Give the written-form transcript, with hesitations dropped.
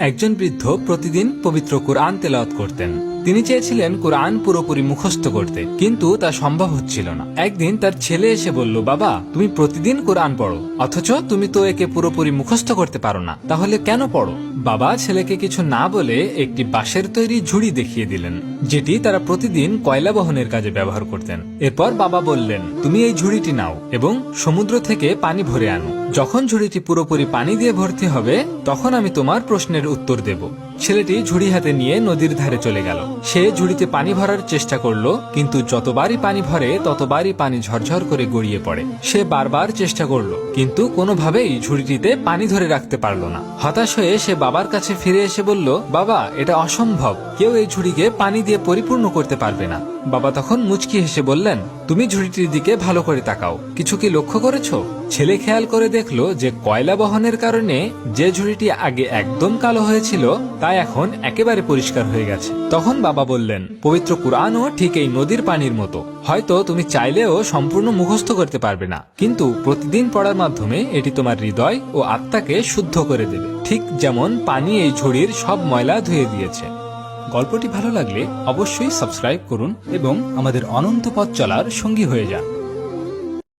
একজন বৃদ্ধ প্রতিদিন পবিত্র কুরআন তেলাওয়াত করতেন। তিনি চেয়েছিলেন কুরআন পুরোপুরি মুখস্থ করতে, কিন্তু তা সম্ভব হচ্ছিল না। একদিন তার ছেলে এসে বলল, বাবা, তুমি প্রতিদিন কুরআন পড়ো, অথচ তুমি তো একে পুরোপুরি মুখস্থ করতে পারো না, তাহলে কেন পড়ো? বাবা ছেলেকে কিছু না বলে একটি বাঁশের তৈরি ঝুড়ি দেখিয়ে দিলেন, যেটি তারা প্রতিদিন কয়লা বহনের কাজে ব্যবহার করতেন। এরপর বাবা বললেন, তুমি এই ঝুড়িটি নাও এবং সমুদ্র থেকে পানি ভরে আনো। যখন ঝুড়িটি পুরোপুরি পানি দিয়ে ভর্তি হবে, তখন আমি তোমার প্রশ্নের উত্তর দেব। ছেলেটি ঝুড়ি হাতে নিয়ে নদীর ধারে চলে গেল। সে ঝুড়িতে পানি ভরার চেষ্টা করলো, কিন্তু যতবারই পানি ভরে ততবারই পানি ঝরঝর করে গড়িয়ে পড়ে। সে বারবার চেষ্টা করলো, কিন্তু কোনোভাবেই ঝুড়িটিতে পানি ধরে রাখতে পারলো না। হতাশ হয়ে সে বাবার কাছে ফিরে এসে বলল, বাবা, এটা অসম্ভব, কেউ এই ঝুড়িকে পানি দিয়ে পরিপূর্ণ করতে পারবে না। বাবা তখন মুচকি হেসে বললেন, তুমি ঝুড়িটির দিকে ভালো করে তাকাও, কিছু কি লক্ষ্য করেছো? ছেলে খেয়াল করে দেখলো যে কয়লা বহনের কারণে যে ঝুড়িটি আগে একদম কালো হয়েছিল তা এখন একেবারে পরিষ্কার হয়ে গেছে। তখন বাবা বললেন, পবিত্র কুরআনও ঠিক এই নদীর পানির মতো, হয়তো তুমি চাইলেও সম্পূর্ণ মুখস্থ করতে পারবে না, কিন্তু প্রতিদিন পড়ার মাধ্যমে এটি তোমার হৃদয় ও আত্মাকে শুদ্ধ করে দেবে, ঠিক যেমন পানি এই ঝুড়ির সব ময়লা ধুয়ে দিয়েছে। গল্পটি ভালো লাগলে অবশ্যই সাবস্ক্রাইব করুন এবং আমাদের অনন্ত পথ চলার সঙ্গী হয়ে যান।